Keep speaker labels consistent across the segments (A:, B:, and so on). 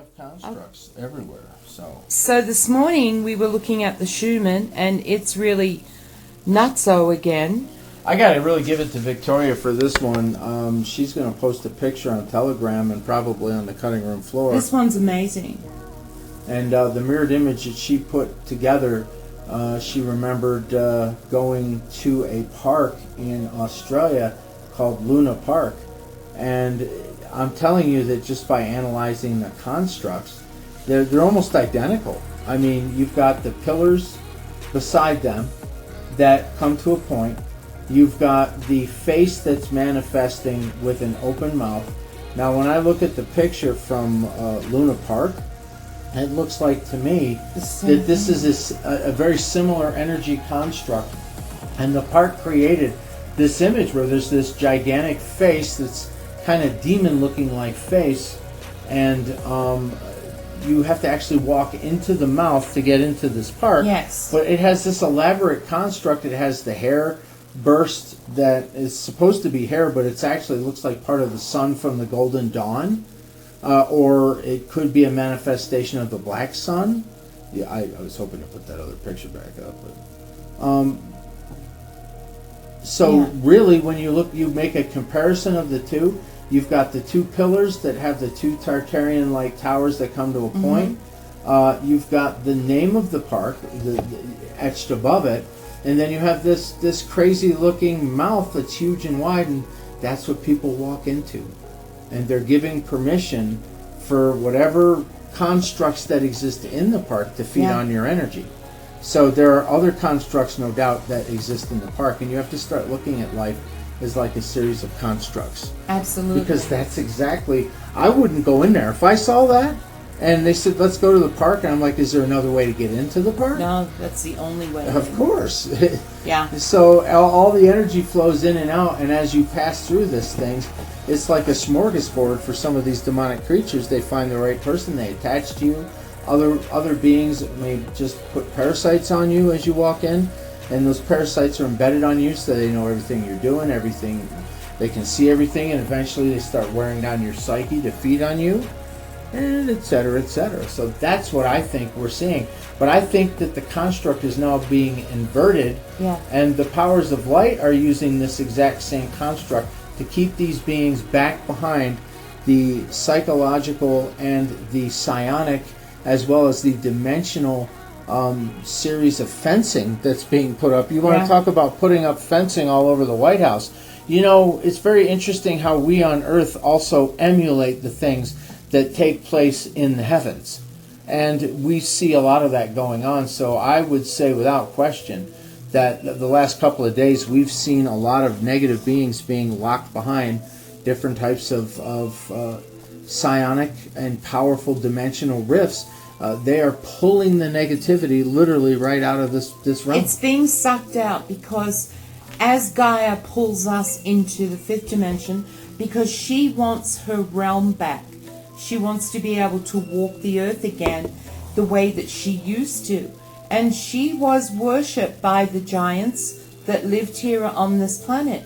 A: have constructs everywhere.
B: So this morning we were looking at the Schumann, and it's really nutso again.
A: I gotta really give it to Victoria for this one. She's gonna post a picture on Telegram and probably on the cutting room floor.
B: This one's amazing.
A: And the mirrored image that she put together, she remembered going to a park in Australia called Luna Park. And I'm telling you that just by analyzing the constructs, they're almost identical. I mean, you've got the pillars beside them that come to a point. You've got the face that's manifesting with an open mouth. Now, when I look at the picture from Luna Park, it looks like to me that this is a very similar energy construct. And the park created this image where there's this gigantic face that's kind of demon-looking like face, and you have to actually walk into the mouth to get into this park.
B: Yes.
A: But it has this elaborate construct. It has the hair burst that is supposed to be hair, but it actually looks like part of the sun from the Golden Dawn. Or it could be a manifestation of the black sun. Yeah, I was hoping to put that other picture back up. But, really, when you look, you make a comparison of the two. You've got the two pillars that have the two Tartarian-like towers that come to a point. You've got the name of the park etched above it. And then you have this crazy-looking mouth that's huge and wide, and that's what people walk into. And they're giving permission for whatever constructs that exist in the park to feed on your energy. So there are other constructs, no doubt, that exist in the park, and you have to start looking at life as like a series of constructs.
B: Absolutely.
A: Because that's exactly, I wouldn't go in there. If I saw that, And they said, let's go to the park. And I'm like, is there another way to get into the park?
B: No, that's the only way.
A: Of course.
B: Yeah.
A: So all the energy flows in and out, and as you pass through this thing, it's like a smorgasbord for some of these demonic creatures. They find the right person, they attach to you. Other beings may just put parasites on you as you walk in, and those parasites are embedded on you, so they know everything you're doing, everything. They can see everything, and eventually they start wearing down your psyche to feed on you, and et cetera, et cetera. So that's what I think we're seeing. But I think that the construct is now being inverted, and the powers of light are using this exact same construct to keep these beings back behind the psychological and the psionic, as well as the dimensional series of fencing that's being put up. You want to talk about putting up fencing all over the White House. You know, it's very interesting how we on Earth also emulate the things that take place in the heavens. And we see a lot of that going on. So I would say without question that the last couple of days we've seen a lot of negative beings being locked behind different types of psionic and powerful dimensional rifts. They are pulling the negativity literally right out of this realm.
B: It's being sucked out because as Gaia pulls us into the fifth dimension, because she wants her realm back. She wants to be able to walk the earth again the way that she used to. And she was worshipped by the giants that lived here on this planet.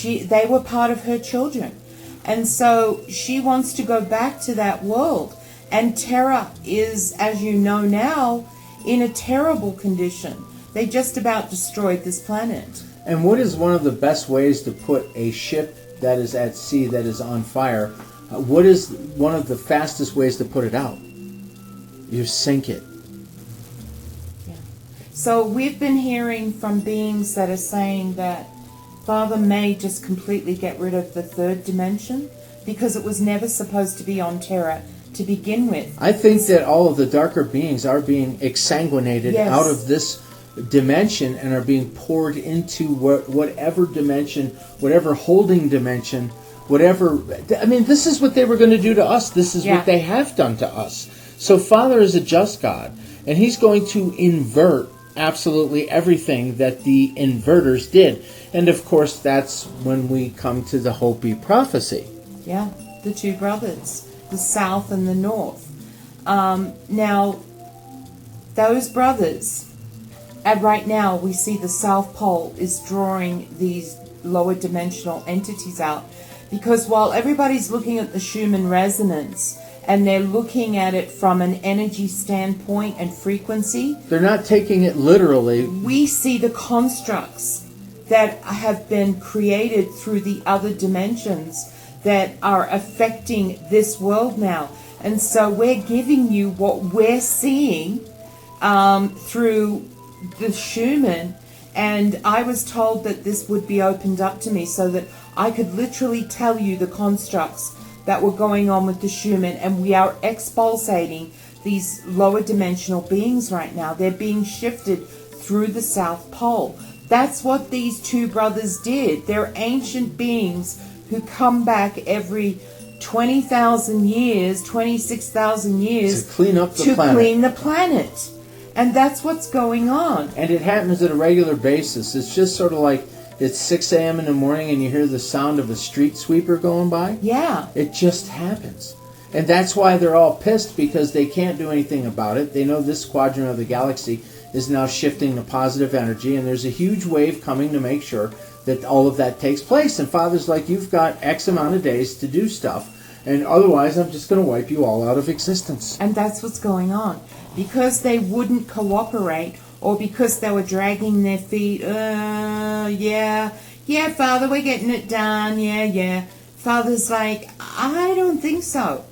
B: They were part of her children. And so she wants to go back to that world. And Terra is, as you know now, in a terrible condition. They just about destroyed this planet.
A: And what is one of the best ways to put a ship that is at sea, that is on fire? What is one of the fastest ways to put it out? You sink it.
B: Yeah. So we've been hearing from beings that are saying that Father may just completely get rid of the third dimension because it was never supposed to be on Terra to begin with.
A: I think that all of the darker beings are being exsanguinated out of this dimension and are being poured into whatever dimension, whatever holding dimension, whatever. I mean, this is what they were going to do to us. This is what they have done to us. So Father is a just God, and he's going to invert absolutely everything that the inverters did. And of course, that's when we come to the Hopi prophecy.
B: Yeah, the two brothers, the south and the north. Now, those brothers, and right now we see the South Pole is drawing these lower dimensional entities out, because while everybody's looking at the Schumann resonance and they're looking at it from an energy standpoint and frequency,
A: they're not taking it literally.
B: We see the constructs that have been created through the other dimensions that are affecting this world now. And so we're giving you what we're seeing through the Schumann. And I was told that this would be opened up to me so that I could literally tell you the constructs that were going on with the Schumann. And we are expulsating these lower dimensional beings right now. They're being shifted through the South Pole. That's what these two brothers did. They're ancient beings who come back every 20,000 years, 26,000 years
A: to clean up the
B: planet. And that's what's going on.
A: And it happens at a regular basis. It's just sort of like it's 6 a.m. in the morning and you hear the sound of a street sweeper going by.
B: Yeah.
A: It just happens. And that's why they're all pissed, because they can't do anything about it. They know this quadrant of the galaxy is now shifting to positive energy, and there's a huge wave coming to make sure that all of that takes place. And Father's like, you've got X amount of days to do stuff, and otherwise I'm just going to wipe you all out of existence.
B: And that's what's going on. Because they wouldn't cooperate, or because they were dragging their feet, yeah, Father, we're getting it done, yeah. Father's like, I don't think so.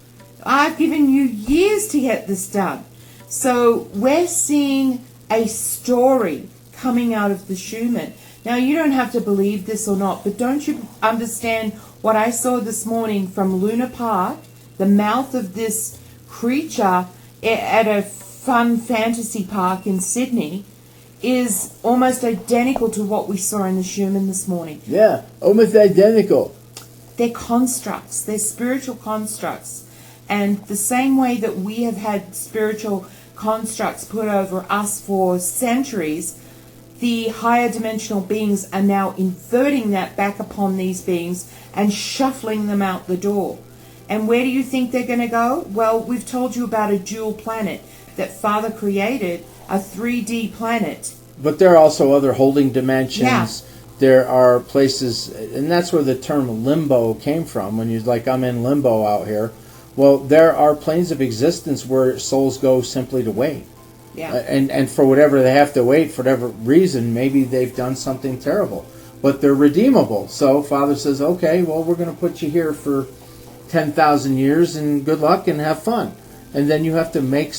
B: I've given you years to get this done. So we're seeing a story coming out of the Schumann. Now, you don't have to believe this or not, but don't you understand what I saw this morning from Luna Park, the mouth of this creature at a fun fantasy park in Sydney, is almost identical to what we saw in the Schumann this morning.
A: Yeah, almost identical.
B: They're constructs. They're spiritual constructs. And the same way that we have had spiritual constructs put over us for centuries, the higher dimensional beings are now inverting that back upon these beings and shuffling them out the door. And where do you think they're going to go? Well, we've told you about a dual planet that Father created, a 3D planet.
A: But there are also other holding dimensions.
B: Yeah.
A: There are places, and that's where the term limbo came from, when you're like, I'm in limbo out here. Well, there are planes of existence where souls go simply to wait.
B: Yeah.
A: And for whatever they have to wait, for whatever reason, maybe they've done something terrible. But they're redeemable. So Father says, okay, well, we're going to put you here for 10,000 years, and good luck and have fun. And then you have to make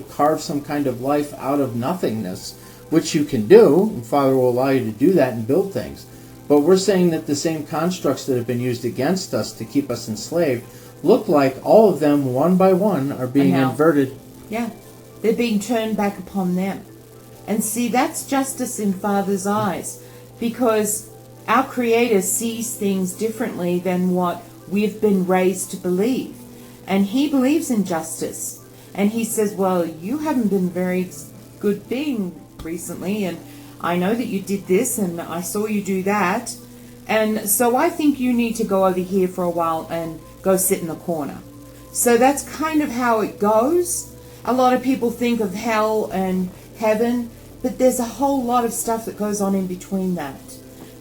A: carve some kind of life out of nothingness, which you can do, and Father will allow you to do that and build things. But we're saying that the same constructs that have been used against us to keep us enslaved look like all of them, one by one, are being inverted.
B: Yeah, they're being turned back upon them. And see, that's justice in Father's eyes, because our Creator sees things differently than what we've been raised to believe. And He believes in justice. And He says, well, you haven't been very good being recently, and I know that you did this, and I saw you do that. And so I think you need to go over here for a while and go sit in the corner. So that's kind of how it goes. A lot of people think of hell and heaven, but there's a whole lot of stuff that goes on in between that.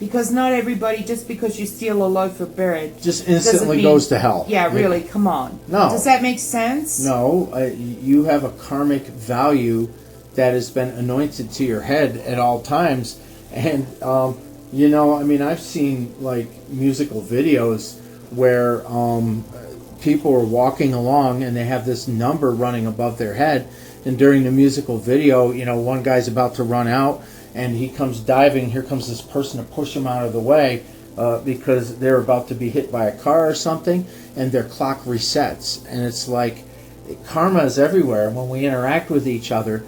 B: Because not everybody, just because you steal a loaf of bread,
A: just instantly goes to hell.
B: Yeah, really, come on.
A: No.
B: Does that make sense?
A: No, you have a karmic value that has been anointed to your head at all times. And, I've seen, musical videos where people are walking along and they have this number running above their head. And during the musical video, one guy's about to run out, and he comes diving. Here comes this person to push him out of the way because they're about to be hit by a car or something, and their clock resets. And it's like karma is everywhere. When we interact with each other,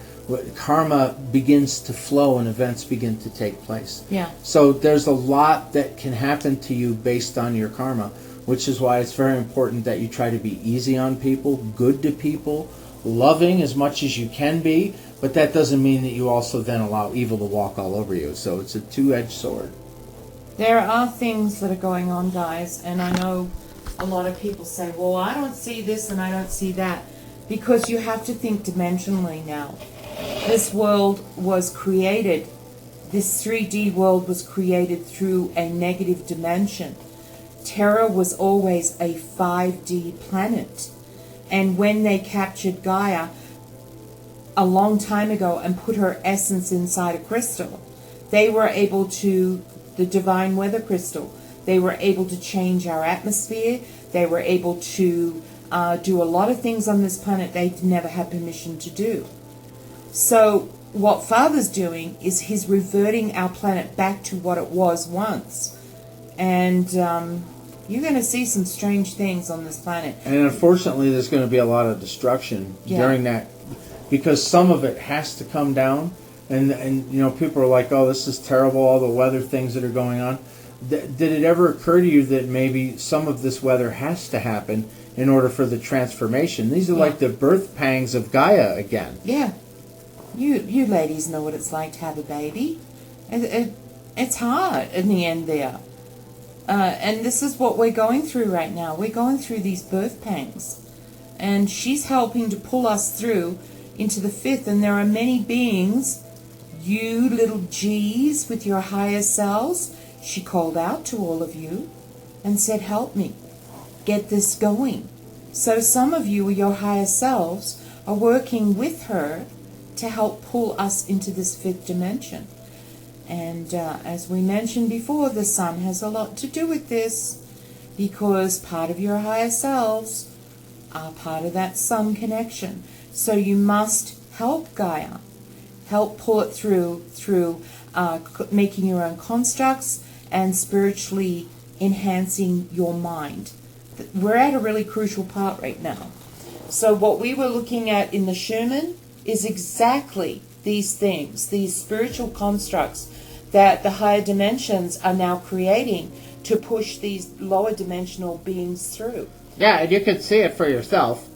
A: karma begins to flow and events begin to take place.
B: Yeah.
A: So there's a lot that can happen to you based on your karma, which is why it's very important that you try to be easy on people, good to people, loving as much as you can be, but that doesn't mean that you also then allow evil to walk all over you. So it's a two-edged sword.
B: There are things that are going on, guys, and I know a lot of people say, well, I don't see this and I don't see that, because you have to think dimensionally now. This world was created, this 3D world was created through a negative dimension. Terra was always a 5D planet. And when they captured Gaia a long time ago and put her essence inside a crystal, they were able to, the divine weather crystal, they were able to change our atmosphere. They were able to do a lot of things on this planet they never had permission to do. So what Father's doing is he's reverting our planet back to what it was once. And you're going to see some strange things on this planet.
A: And unfortunately, there's going to be a lot of destruction during that, because some of it has to come down. And people are like, oh, this is terrible, all the weather things that are going on. Did it ever occur to you that maybe some of this weather has to happen in order for the transformation? These are like the birth pangs of Gaia again.
B: Yeah. You ladies know what it's like to have a baby. It's hard in the end there. And this is what we're going through right now. We're going through these birth pangs. And she's helping to pull us through into the fifth. And there are many beings, you little G's with your higher selves. She called out to all of you and said, help me get this going. So some of you, your higher selves, are working with her to help pull us into this fifth dimension. And as we mentioned before, the sun has a lot to do with this, because part of your higher selves are part of that sun connection. So you must help Gaia, help pull it through making your own constructs and spiritually enhancing your mind. We're at a really crucial part right now. So what we were looking at in the Schumann is exactly these things, these spiritual constructs that the higher dimensions are now creating to push these lower dimensional beings through.
C: Yeah, and you could see it for yourself.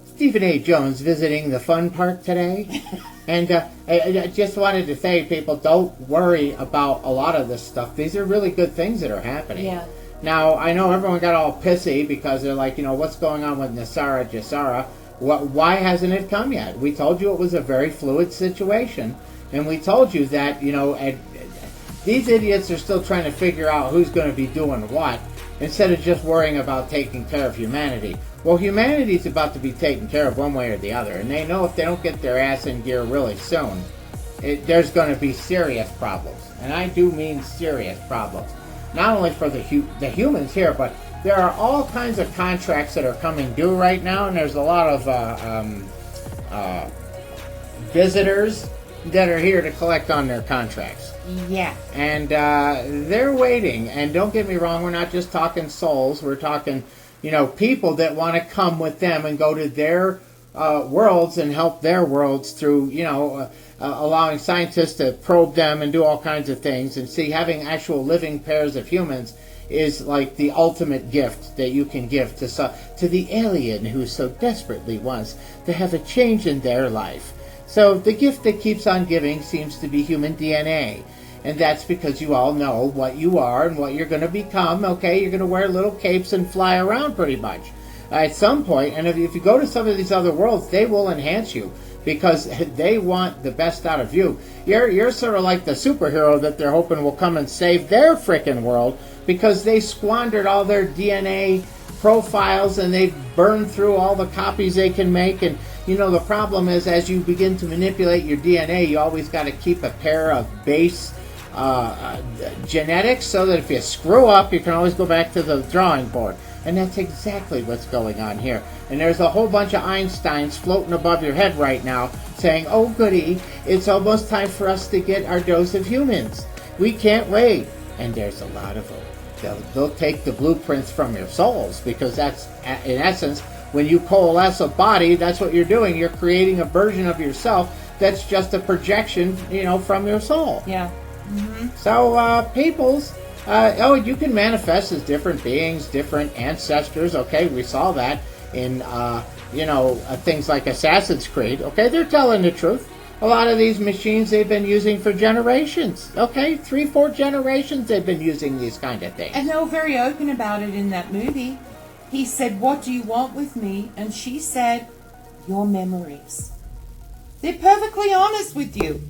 C: Stephen A. Jones visiting the fun park today. And I just wanted to say, people, don't worry about a lot of this stuff. These are really good things that are happening.
B: Yeah.
C: Now, I know everyone got all pissy because they're like, what's going on with Nasara Jasara? Why hasn't it come yet? We told you it was a very fluid situation. And we told you that, these idiots are still trying to figure out who's going to be doing what instead of just worrying about taking care of humanity. Well, humanity's about to be taken care of one way or the other, and they know if they don't get their ass in gear really soon, there's going to be serious problems. And I do mean serious problems. Not only for the humans here, but there are all kinds of contracts that are coming due right now, and there's a lot of visitors that are here to collect on their contracts.
B: Yeah.
C: And they're waiting. And don't get me wrong, we're not just talking souls. We're talking, people that want to come with them and go to their worlds and help their worlds through, allowing scientists to probe them and do all kinds of things. And see, having actual living pairs of humans is like the ultimate gift that you can give to the alien who so desperately wants to have a change in their life. So the gift that keeps on giving seems to be human DNA. And that's because you all know what you are and what you're going to become, okay? You're going to wear little capes and fly around pretty much. At some point, and if you go to some of these other worlds, they will enhance you because they want the best out of you. You're sort of like the superhero that they're hoping will come and save their frickin' world because they squandered all their DNA profiles and they've burned through all the copies they can make. And the problem is, as you begin to manipulate your DNA, you always got to keep a pair of base genetics so that if you screw up, you can always go back to the drawing board. And that's exactly what's going on here. And there's a whole bunch of Einsteins floating above your head right now saying, oh goody, it's almost time for us to get our dose of humans. We can't wait. And there's a lot of them. They'll take the blueprints from your souls because that's, in essence, when you coalesce a body, that's what you're doing. You're creating a version of yourself that's just a projection, from your soul.
B: Yeah. Mm-hmm.
C: So, peoples, you can manifest as different beings, different ancestors. Okay, we saw that in, things like Assassin's Creed. Okay, they're telling the truth. A lot of these machines they've been using for generations. Okay, 3-4 generations they've been using these kind of things.
B: And they were very open about it in that movie. He said, what do you want with me? And she said, your memories. They're perfectly honest with you.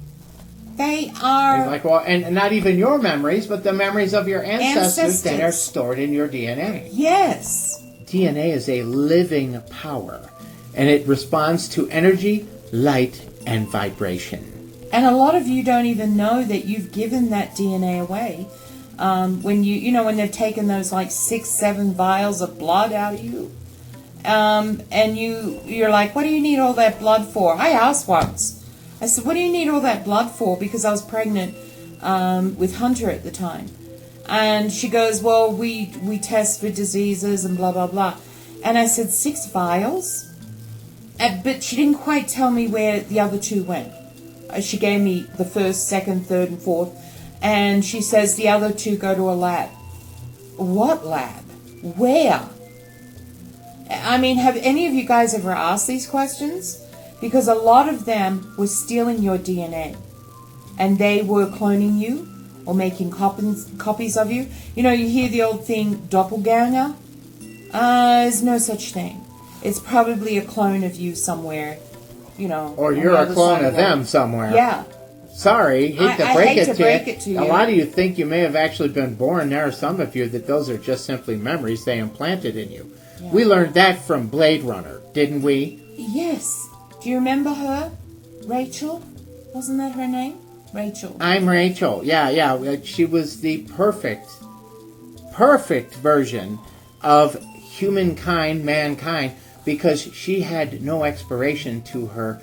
B: They are...
C: He's like, well, and not even your memories, but the memories of your ancestors that are stored in your DNA.
B: Yes.
C: DNA is a living power, and it responds to energy, light, and vibration.
B: And a lot of you don't even know that you've given that DNA away. When when they've taken those like 6-7 vials of blood out of you, and you're like, what do you need all that blood for? I asked once. I said, what do you need all that blood for? Because I was pregnant with Hunter at the time. And she goes, well, we test for diseases and blah, blah, blah. And I said, 6 vials? But she didn't quite tell me where the other 2 went. She gave me the first, second, third, and fourth. And she says the other 2 go to a lab. What lab? Where? I mean, have any of you guys ever asked these questions? Because a lot of them were stealing your DNA. And they were cloning you or making copies of you. You hear the old thing, doppelganger? There's no such thing. It's probably a clone of you somewhere,
C: Or you're a clone of them somewhere.
B: Yeah.
C: Sorry, hate to break it to you.
B: A
C: lot of you think you may have actually been born. There are some of you that those are just simply memories they implanted in you. Yeah. We learned that from Blade Runner, didn't we?
B: Yes. Do you remember her? Rachel? Wasn't that her name? Rachel.
C: I'm Rachel. Yeah. She was the perfect version of humankind, mankind, because she had no expiration to her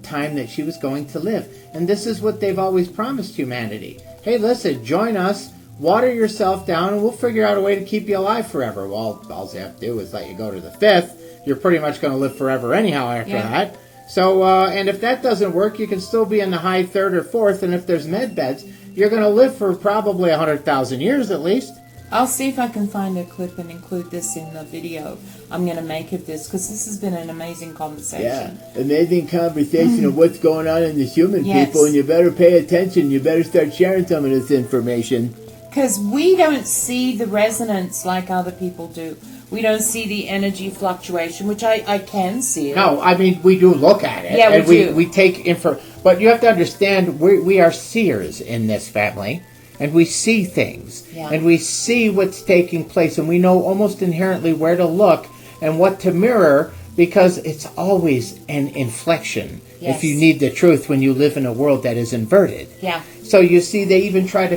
C: time that she was going to live. And this is what they've always promised humanity. Hey, listen, join us, water yourself down, and we'll figure out a way to keep you alive forever. Well, all you have to do is let you go to the 5th. You're pretty much going to live forever anyhow after that. So, and if that doesn't work, you can still be in the high 3rd or 4th, and if there's med beds, you're going to live for probably 100,000 years at least.
B: I'll see if I can find a clip and include this in the video I'm going to make of this, because this has been an amazing conversation.
D: Yeah, amazing conversation of what's going on in the human
B: Yes.
D: people, and you better pay attention. You better start sharing some of this information.
B: Because we don't see the resonance like other people do. We don't see the energy fluctuation, which I can see it.
C: No, I mean, we do look at it.
B: Yeah,
C: and
B: we do.
C: We take info. But you have to understand, we are seers in this family. And we see things.
B: Yeah.
C: And we see what's taking place. And we know almost inherently where to look and what to mirror, because it's always an inflection.
B: Yes.
C: If you need the truth when you live in a world that is inverted.
B: Yeah.
C: So you see, they even try to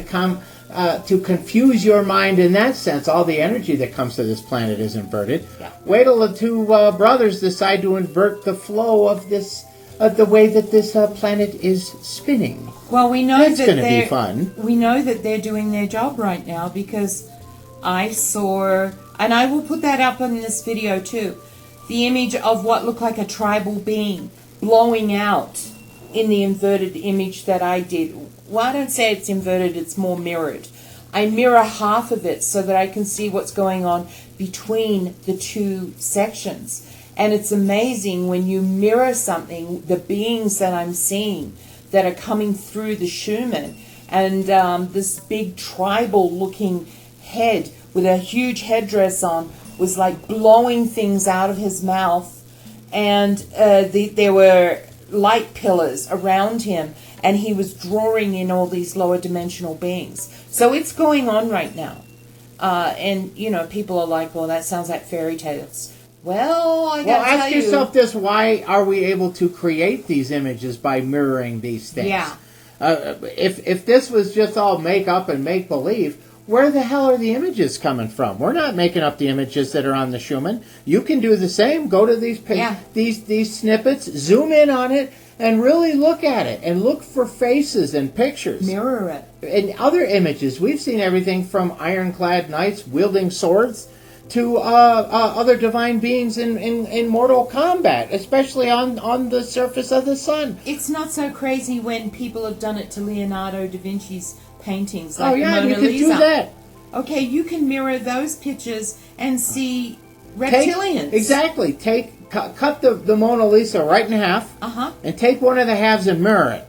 C: confuse your mind in that sense. All the energy that comes to this planet is inverted.
B: Yeah.
C: Wait till the two brothers decide to invert the flow of this, the way that this planet is spinning.
B: Well, we know
C: That's
B: that
C: going to be
B: they're
C: fun.
B: we know that they're doing their job right now, because I saw, and I will put that up in this video too, the image of what looked like a tribal being blowing out in the inverted image that I did. Well, I don't say it's inverted, it's more mirrored. I mirror half of it so that I can see what's going on between the two sections. And it's amazing when you mirror something, the beings that I'm seeing that are coming through the Schumann, and this big tribal looking head with a huge headdress on was like blowing things out of his mouth, and there were light pillars around him, and he was drawing in all these lower dimensional beings. So it's going on right now. And, you know, people are like, well, that sounds like fairy tales. Well, I gotta tell
C: ask
B: you.
C: yourself this: why are we able to create these images by mirroring these things?
B: Yeah.
C: If this was just all make up and make believe, where the hell are the images coming from? We're not making up the images that are on the Schumann. You can do the same. Go to these snippets, zoom in on it, and really look at it, and look for faces and pictures.
B: Mirror it.
C: And other images, we've seen everything from ironclad knights wielding swords to other divine beings in mortal combat, especially on the surface of the sun.
B: It's not so crazy when people have done it to Leonardo da Vinci's paintings, like the Mona
C: you could
B: Lisa.
C: do that.
B: Okay, you can mirror those pictures and see reptilians.
C: Exactly. Cut the Mona Lisa right in half, and take one of the halves and mirror it,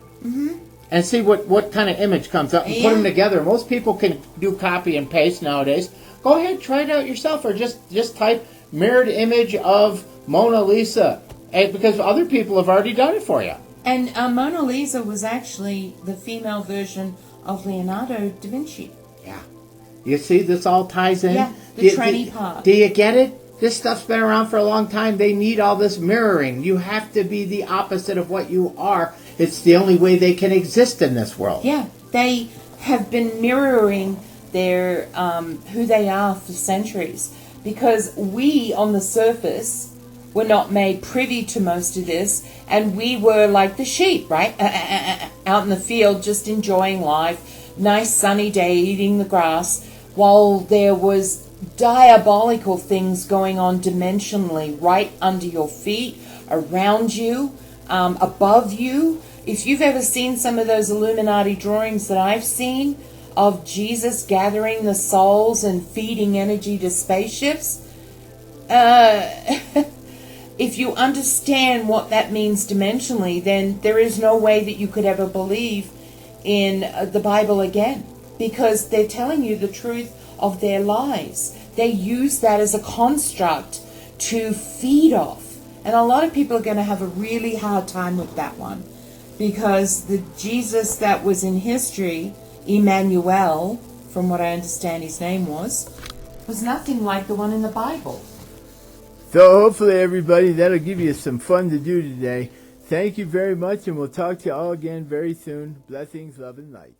C: and see what kind of image comes up, and put them together. Most people can do copy and paste nowadays. Go ahead, try it out yourself, or just type mirrored image of Mona Lisa, because other people have already done it for you.
B: And Mona Lisa was actually the female version of Leonardo da Vinci.
C: Yeah. You see, this all ties in?
B: Yeah, the tranny part.
C: Do you get it? This stuff's been around for a long time. They need all this mirroring. You have to be the opposite of what you are. It's the only way they can exist in this world.
B: Yeah, they have been mirroring their who they are for centuries, because we on the surface were not made privy to most of this, and we were like the sheep, right? Out in the field just enjoying life, nice sunny day, eating the grass, while there was diabolical things going on dimensionally right under your feet, around you, above you. If you've ever seen some of those Illuminati drawings that I've seen of Jesus gathering the souls and feeding energy to spaceships, if you understand what that means dimensionally, then there is no way that you could ever believe in the Bible again, because they're telling you the truth of their lies. They use that as a construct to feed off. And a lot of people are going to have a really hard time with that one, because the Jesus that was in history, Emmanuel, from what I understand his name was nothing like the one in the Bible.
D: So hopefully, everybody, that'll give you some fun to do today. Thank you very much, and we'll talk to you all again very soon. Blessings, love, and light.